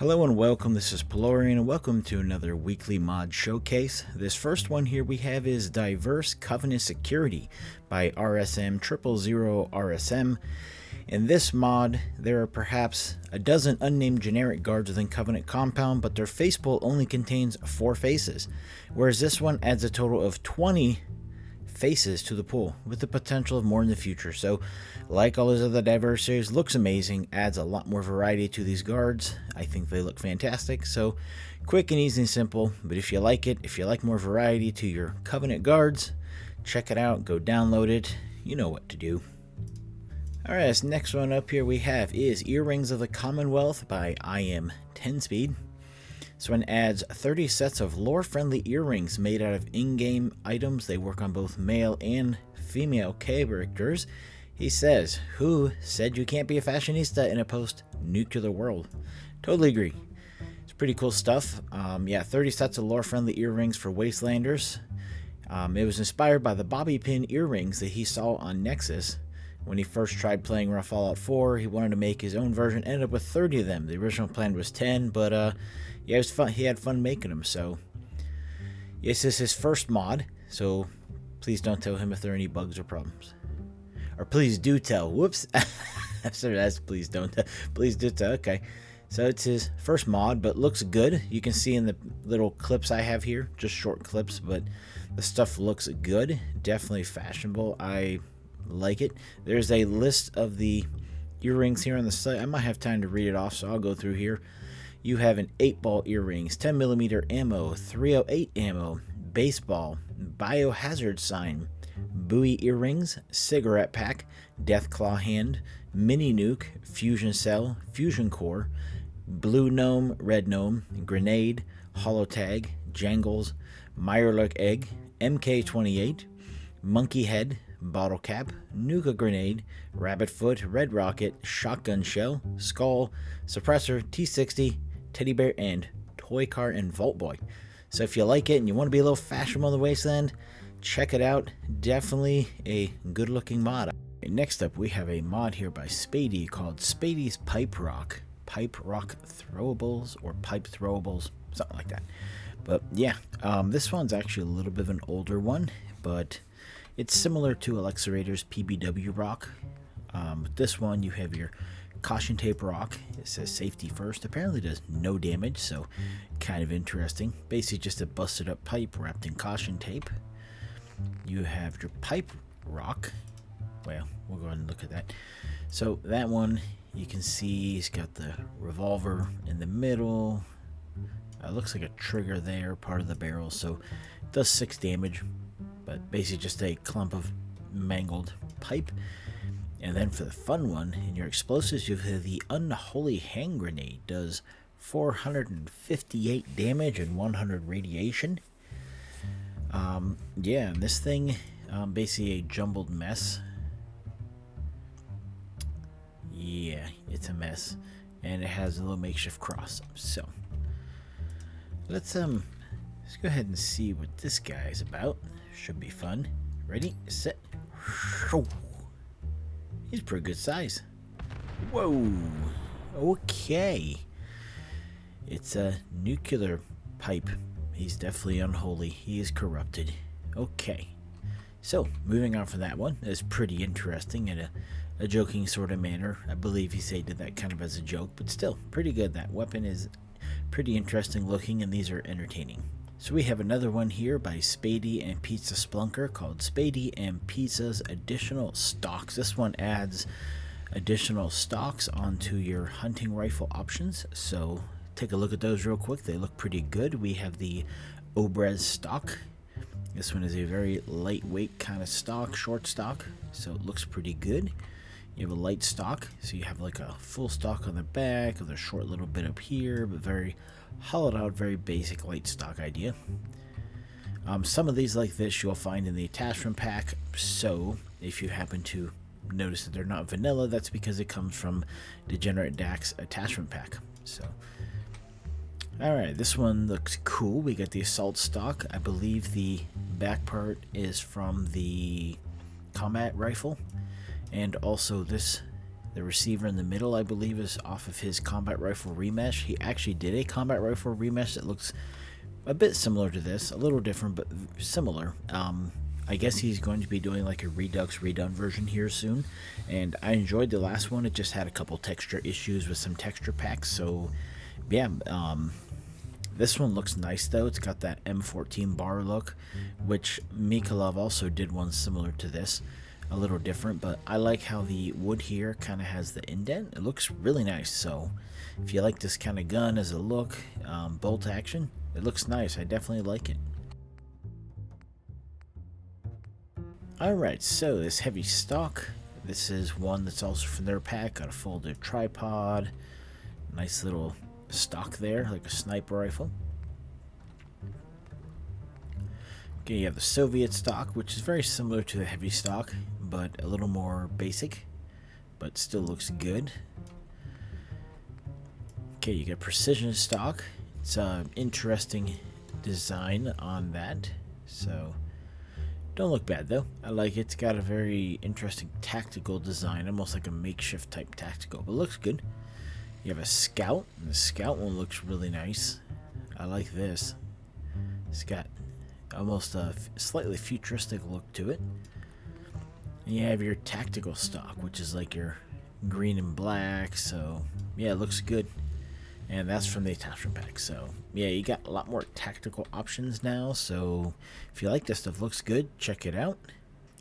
Hello and welcome, this is Pelorian and welcome to another weekly mod showcase. This first one here we have is Diverse Covenant Security by RSM 000 RSM. In this mod, there are perhaps a dozen unnamed generic guards within Covenant compound, but their face pool only contains 4 faces, whereas this one adds a total of 20 faces to the pool, with the potential of more in the future. So like all those other diverse series, looks amazing, adds a lot more variety to these guards. I think they look fantastic. So quick and easy and simple, but if you like it, if you like more variety to your Covenant guards, check it out, go download it, you know what to do. Alright, this next one up here we have is Earrings of the Commonwealth by IM10Speed. This one adds 30 sets of lore-friendly earrings made out of in-game items. They work on both male and female characters. He says, who said you can't be a fashionista in a post-nuclear world? Totally agree. It's pretty cool stuff. Yeah, 30 sets of lore-friendly earrings for Wastelanders. It was inspired by the bobby pin earrings that he saw on Nexus. When he first tried playing Fallout 4, he wanted to make his own version, ended up with 30 of them. The original plan was 10, but yeah, it was fun. He had fun making them, so yes, this is his first mod, so please don't tell him if there are any bugs or problems. Or please do tell. Whoops. Sorry, that's please don't tell. Please do tell. Okay. So it's his first mod, but looks good. You can see in the little clips I have here, just short clips, but the stuff looks good. Definitely fashionable. I like it. There's a list of the earrings here on the site. I might have time to read it off, so I'll go through here. You have an 8-ball earrings, 10mm ammo, 308 ammo, baseball, biohazard sign, buoy earrings, cigarette pack, deathclaw hand, mini nuke, fusion cell, fusion core, blue gnome, red gnome, grenade, hollow tag, jangles, Mirelurk egg, MK28, monkey head, bottle cap, nuka grenade, rabbit foot, red rocket, shotgun shell, skull, suppressor, T60, teddy bear, and toy car and vault boy. So if you like it and you want to be a little fashionable in the wasteland, check it out. Definitely a good looking mod. Next up we have a mod here by Spadey called Spadey's Pipe Rock Throwables, or Pipe Throwables, something like that. But yeah, this one's actually a little bit of an older one, but it's similar to Alexarator's PBW rock. With this one, you have your caution tape rock. It says safety first. Apparently does no damage, so kind of interesting. Basically just a busted up pipe wrapped in caution tape. You have your pipe rock. Well, we'll go ahead and look at that. So that one, you can see he's got the revolver in the middle. Looks like a trigger there, part of the barrel, so it does 6 damage. But basically just a clump of mangled pipe. And then for the fun one, in your explosives, you have the Unholy Hand Grenade. Does 458 damage and 100 radiation. Yeah, and this thing, basically a jumbled mess. Yeah, it's a mess. And it has a little makeshift cross. So, let's go ahead and see what this guy is about. Should be fun. Ready, set, show. He's pretty good size. Whoa. Okay. It's a nuclear pipe. He's definitely unholy. He is corrupted. Okay. So, moving on from that one. That's pretty interesting in a joking sort of manner. I believe he did that kind of as a joke, but still, pretty good. That weapon is pretty interesting looking, and these are entertaining. So we have another one here by Spadey and Pizza Splunker called Spadey and Pizza's Additional Stocks. This one adds additional stocks onto your hunting rifle options. So take a look at those real quick. They look pretty good. We have the Obrez stock. This one is a very lightweight kind of stock, short stock. So it looks pretty good. You have a light stock. So you have like a full stock on the back with a short little bit up here, but very hollowed out, very basic light stock idea. Some of these like this you'll find in the attachment pack, so if you happen to notice that they're not vanilla, that's because it comes from Degenerate Dax attachment pack. So alright, this one looks cool. We got the assault stock. I believe the back part is from the combat rifle, and also this The receiver in the middle, I believe, is off of his combat rifle remesh. He actually did a combat rifle remesh that looks a bit similar to this, a little different, but similar. I guess he's going to be doing like a Redux redone version here soon, and I enjoyed the last one. It just had a couple texture issues with some texture packs, so yeah. This one looks nice though. It's got that M14 bar look, which Mikolov also did one similar to this, a little different, but I like how the wood here kind of has the indent. It looks really nice. So if you like this kind of gun as a look, bolt action, it looks nice. I definitely like it. Alright, so this heavy stock, this is one that's also from their pack. Got a folded tripod, nice little stock there, like a sniper rifle. Okay, you have the Soviet stock, which is very similar to the heavy stock, but a little more basic, but still looks good. Okay, you got precision stock. It's an interesting design on that, so don't look bad though. I like it. It's got a very interesting tactical design, almost like a makeshift type tactical, but it looks good. You have a Scout, and the Scout one looks really nice. I like this. It's got almost a slightly futuristic look to it. And you have your tactical stock, which is like your green and black, so yeah, it looks good. And that's from the attachment pack, so yeah, you got a lot more tactical options now, so if you like this stuff, looks good, check it out.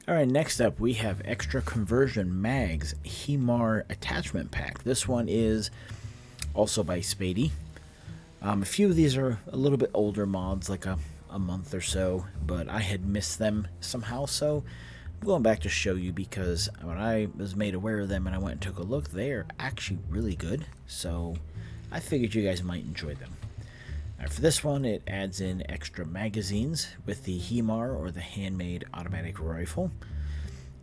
Alright, next up we have Extra Conversion Mags HMAR Attachment Pack. This one is also by Spadey. A few of these are a little bit older mods, like a month or so, but I had missed them somehow, so I'm going back to show you because when I was made aware of them and I went and took a look, they are actually really good, so I figured you guys might enjoy them. For this one, it adds in extra magazines with the HMAR, or the handmade automatic rifle.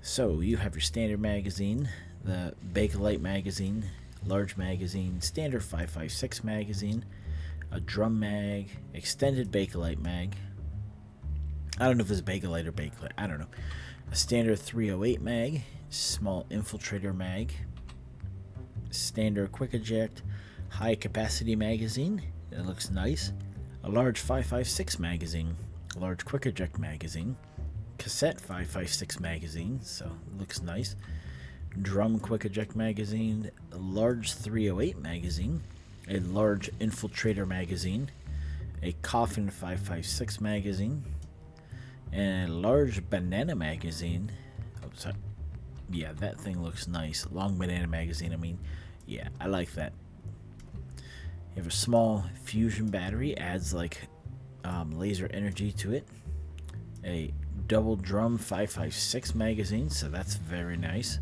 So you have your standard magazine, the Bakelite magazine, large magazine, standard 5.56 magazine, a drum mag, extended Bakelite mag. I don't know if it's Bakelite or Bakelite, I don't know. A standard 308 mag, small infiltrator mag, standard quick eject, high capacity magazine. It looks nice. A large 5.56 magazine, a large quick eject magazine, cassette 5.56 magazine, so it looks nice. Drum quick eject magazine, a large 308 magazine, a large infiltrator magazine, a coffin 5.56 magazine, and a large banana magazine. Oh, sorry. Yeah, that thing looks nice. Long banana magazine, I mean, yeah, I like that. You have a small fusion battery, adds like laser energy to it. A double drum 5.56 magazine, so that's very nice.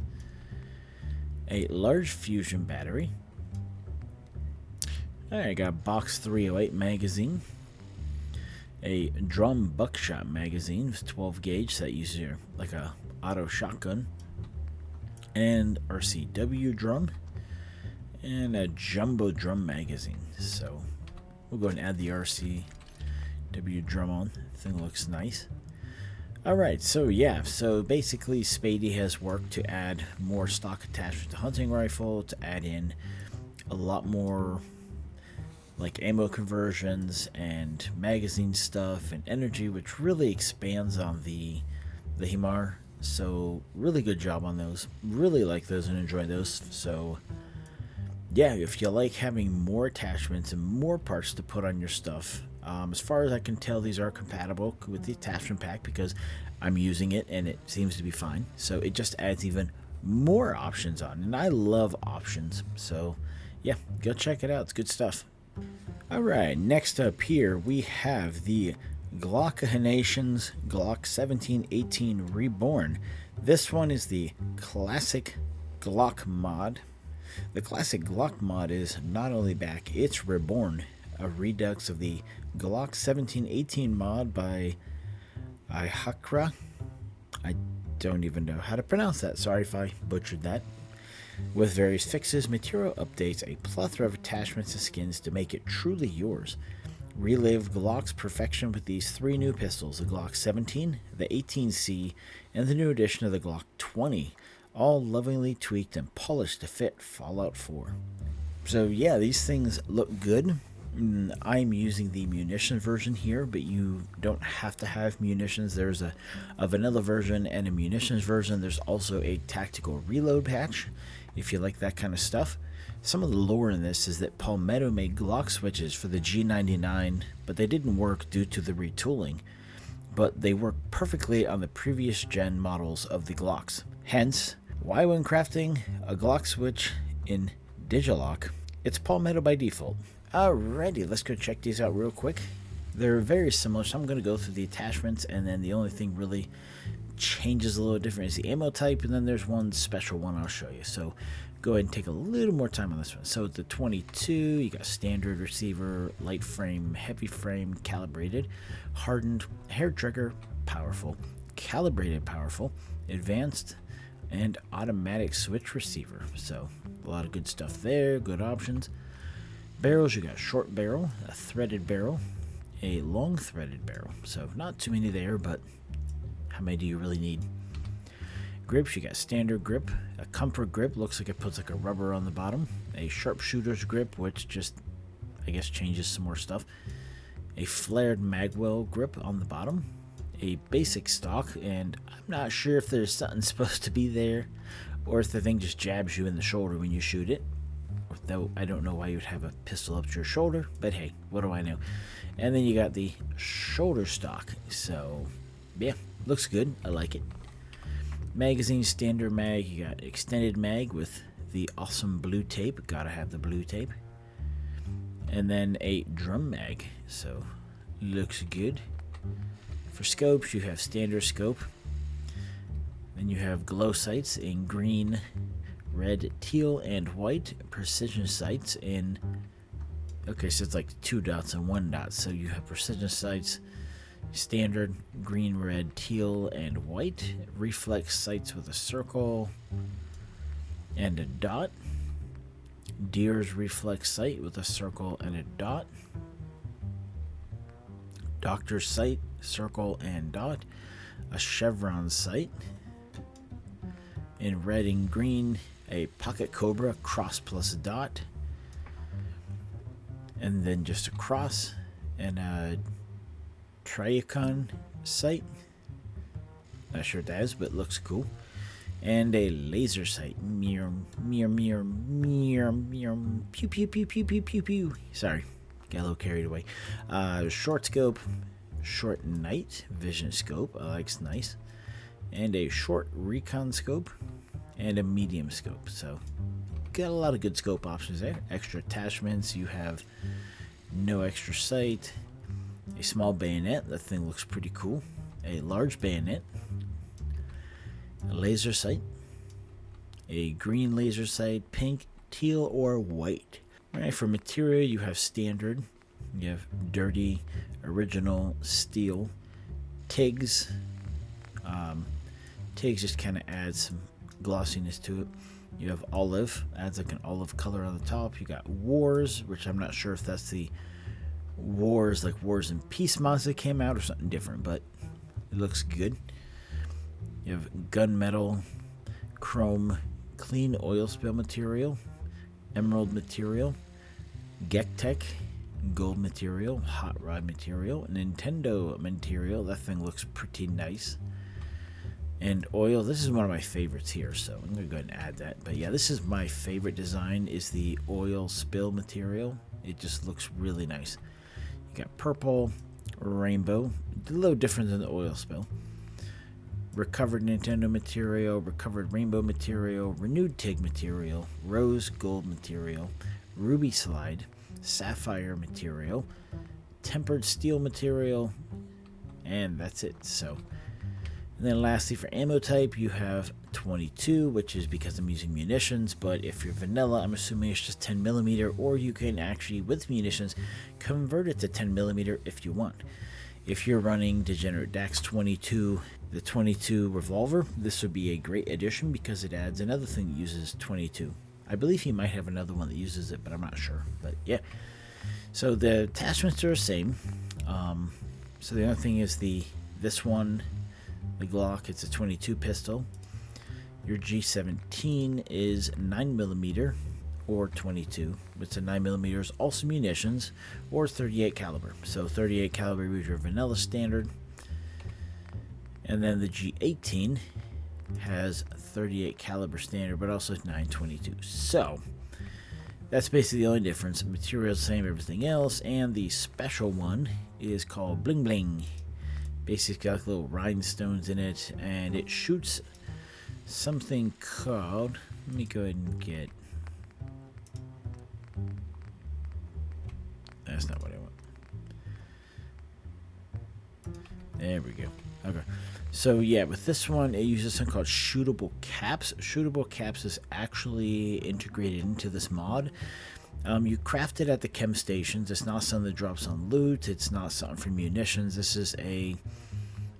A large fusion battery. Alright, got a box 308 magazine. A drum buckshot magazine with 12 gauge, so that uses your like a auto shotgun. And RCW drum. And a jumbo drum magazine. So we'll go ahead and add the RCW drum on. The thing looks nice. Alright, so yeah, so basically Spadey has worked to add more stock attachment to hunting rifle, to add in a lot more like ammo conversions and magazine stuff and energy, which really expands on the HMAR. So really good job on those. Really like those and enjoy those. So yeah, if you like having more attachments and more parts to put on your stuff, as far as I can tell, these are compatible with the attachment pack because I'm using it and it seems to be fine. So it just adds even more options on, and I love options. So yeah, go check it out. It's good stuff. Alright, next up here we have the Glockahinations Glock 1718 Reborn. This one is the classic Glock mod. The classic Glock mod is not only back, it's reborn, a redux of the Glock 1718 mod by Ihakra. I don't even know how to pronounce that, sorry if I butchered that. With various fixes, material updates, a plethora of attachments and skins to make it truly yours. Relive Glock's perfection with these three new pistols, the Glock 17, the 18C, and the new addition of the Glock 20. all lovingly tweaked and polished to fit Fallout 4. So yeah, these things look good. I'm using the munitions version here, but you don't have to have munitions. There's a vanilla version and a munitions version. There's also a tactical reload patch if you like that kind of stuff. Some of the lore in this is that Palmetto made Glock switches for the G99, but they didn't work due to the retooling. But they work perfectly on the previous gen models of the Glocks. Hence, why when crafting a Glock switch in Digilock, it's Palmetto by default. Alrighty, let's go check these out real quick. They're very similar, so I'm going to go through the attachments, and then the only thing really changes a little different is the ammo type, and then there's one special one I'll show you. So go ahead and take a little more time on this one. So the 22, you got standard receiver, light frame, heavy frame, calibrated, hardened, hair trigger, powerful, calibrated powerful, advanced, and automatic switch receiver. So a lot of good stuff there, good options. Barrels, you got short barrel, a threaded barrel, a long threaded barrel. So not too many there, but how many do you really need? Grips, you got standard grip, a comfort grip, looks like it puts like a rubber on the bottom, a sharpshooter's grip, which just, I guess, changes some more stuff, a flared magwell grip on the bottom, a basic stock, and I'm not sure if there's something supposed to be there, or if the thing just jabs you in the shoulder when you shoot it. Though I don't know why you'd have a pistol up to your shoulder, but hey, what do I know? And then you got the shoulder stock. So yeah, looks good. I like it. Magazine, standard mag. You got extended mag with the awesome blue tape. Gotta have the blue tape. And then a drum mag. So looks good. For scopes, you have standard scope. Then you have glow sights in green, red, teal, and white. Precision sights in, okay, so it's like 2 dots and 1 dot. So you have precision sights, standard, green, red, teal, and white. Reflex sights with a circle and a dot. Deer's reflex sight with a circle and a dot. Doctor's sight, circle and dot. A chevron sight in red and green. A pocket cobra, cross plus a dot, and then just a cross, and a triacon sight. Not sure what that is, but it looks cool. And a laser sight. Mirror, mirror, mirror, mirror, mirror, pew, pew, pew, pew, pew, pew, pew. Sorry, got a little carried away. Short scope, short night vision scope. Looks nice. And a short recon scope. And a medium scope. So got a lot of good scope options there. Extra attachments, you have no extra sight, a small bayonet, that thing looks pretty cool, a large bayonet, a laser sight, a green laser sight, pink, teal, or white. Alright, for material you have standard, you have dirty, original, steel, TIGs. TIGs just kind of adds some glossiness to it. You have olive, adds like an olive color on the top. You got wars, which I'm not sure if that's the wars, like Wars and Peace mods that came out or something different, but it looks good. You have gunmetal, chrome, clean oil spill material, emerald material, Gektech, gold material, hot rod material, Nintendo material. That thing looks pretty nice. And oil, this is one of my favorites here, so I'm going to go ahead and add that. But yeah, this is my favorite design, is the oil spill material. It just looks really nice. You got purple, rainbow, a little different than the oil spill. Recovered Nintendo material, recovered rainbow material, renewed TIG material, rose gold material, ruby slide, sapphire material, tempered steel material, and that's it. So, and then lastly, for ammo type, you have 22, which is because I'm using munitions, but if you're vanilla, I'm assuming it's just 10mm, or you can actually, with munitions, convert it to 10mm if you want. If you're running Degenerate Dax 22, the 22 revolver, this would be a great addition because it adds another thing that uses 22. I believe he might have another one that uses it, but I'm not sure. But yeah, so the attachments are the same. So the only thing is this one, the Glock, it's a 22 pistol. Your G17 is 9mm or 22. It's a 9mm is also munitions, or 38 caliber. So 38 caliber is your vanilla standard. And then the G18 has 38 caliber standard, but also 922. So that's basically the only difference. The material's the same, everything else. And the special one is called Bling Bling. Basically got little rhinestones in it, and it shoots something called, let me go ahead and get, that's not what I want. There we go. Okay. So yeah, with this one, it uses something called shootable caps. Shootable caps is actually integrated into this mod. You craft it at the chem stations. It's not something that drops on loot. It's not something for munitions. This is a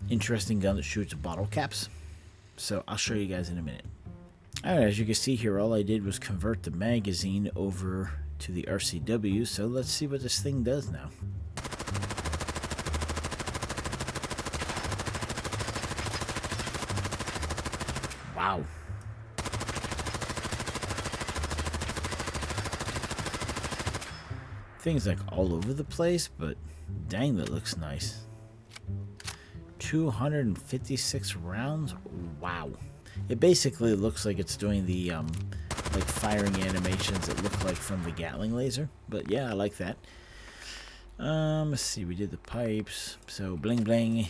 interesting gun that shoots bottle caps. So I'll show you guys in a minute. Alright, as you can see here, all I did was convert the magazine over to the RCW. So let's see what this thing does now. Wow. Things like all over the place, but dang, that looks nice. 256 rounds. Wow. It basically looks like it's doing the like firing animations that look like from the Gatling laser. But yeah, I like that. Let's see, we did the pipes. So bling bling.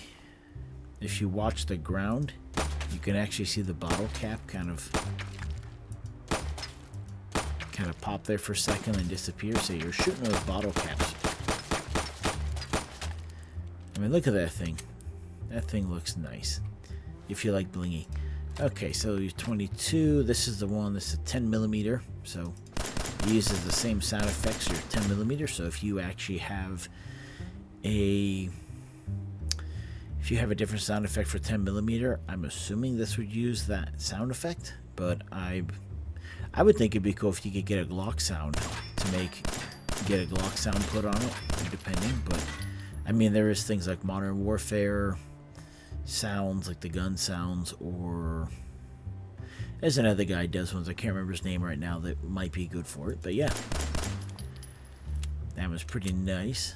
If you watch the ground, you can actually see the bottle cap kind of pop there for a second and disappear. So you're shooting with bottle caps. I mean, look at that thing. That thing looks nice if you like blingy. Okay, so you're 22. This is the one. This is a 10mm. So it uses the same sound effects. Your 10mm. So if you actually have a different sound effect for 10mm, I'm assuming this would use that sound effect. But I would think it'd be cool if you could get a Glock sound to get a Glock sound put on it, depending. But I mean, there is things like Modern Warfare sounds, like the gun sounds, or there's another guy who does ones. I can't remember his name right now that might be good for it. But yeah, that was pretty nice.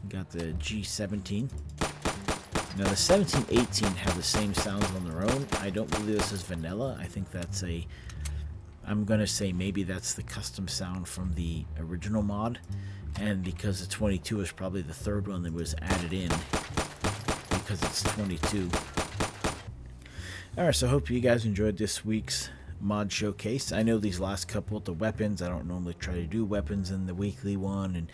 Got the G17. Now the 1718 have the same sounds on their own. I don't believe this is vanilla. I think that's I'm gonna say maybe that's the custom sound from the original mod, and because the 22 is probably the third one that was added in because it's 22. Alright, so I hope you guys enjoyed this week's mod showcase. I know these last couple, the weapons, I don't normally try to do weapons in the weekly one, and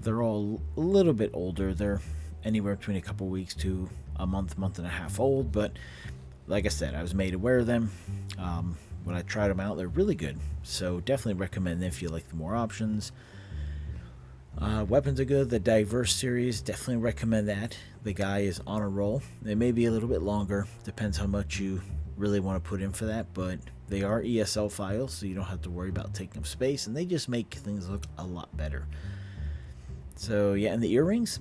they're all a little bit older. They're anywhere between a couple weeks to a month and a half old, but like I said, I was made aware of them. When I tried them out, they're really good. So definitely recommend them if you like the more options. Weapons are good. The Diverse series, definitely recommend that. The guy is on a roll. They may be a little bit longer. Depends how much you really want to put in for that. But they are ESL files, so you don't have to worry about taking up space. And they just make things look a lot better. So yeah, and the earrings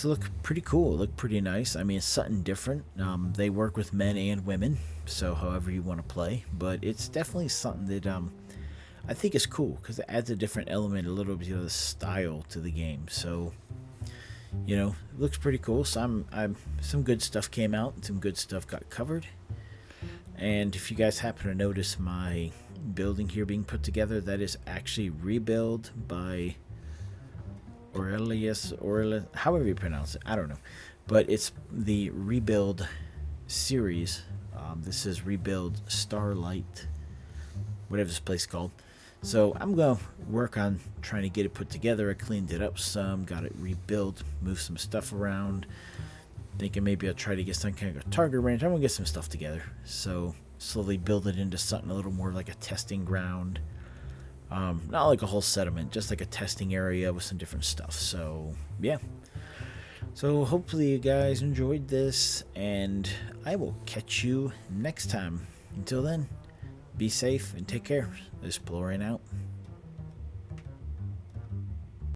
look pretty cool. Look pretty nice. I mean, it's something different. They work with men and women, so however you want to play. But it's definitely something that I think is cool because it adds a different element, a little bit of the style to the game. So you know, it looks pretty cool. So some good stuff came out, and some good stuff got covered. And if you guys happen to notice my building here being put together, that is actually Rebuild by Aurelius, however you pronounce it, I don't know, but it's the Rebuild series. This is Rebuild Starlight, whatever this place is called. So I'm gonna work on trying to get it put together. I cleaned it up some, got it rebuilt, moved some stuff around, thinking maybe I'll try to get some kind of a target range. I'm gonna get some stuff together, so slowly build it into something a little more like a testing ground. Not like a whole settlement, just like a testing area with some different stuff. So yeah, so hopefully you guys enjoyed this, and I will catch you next time. Until then, be safe and take care. This is Plorian out.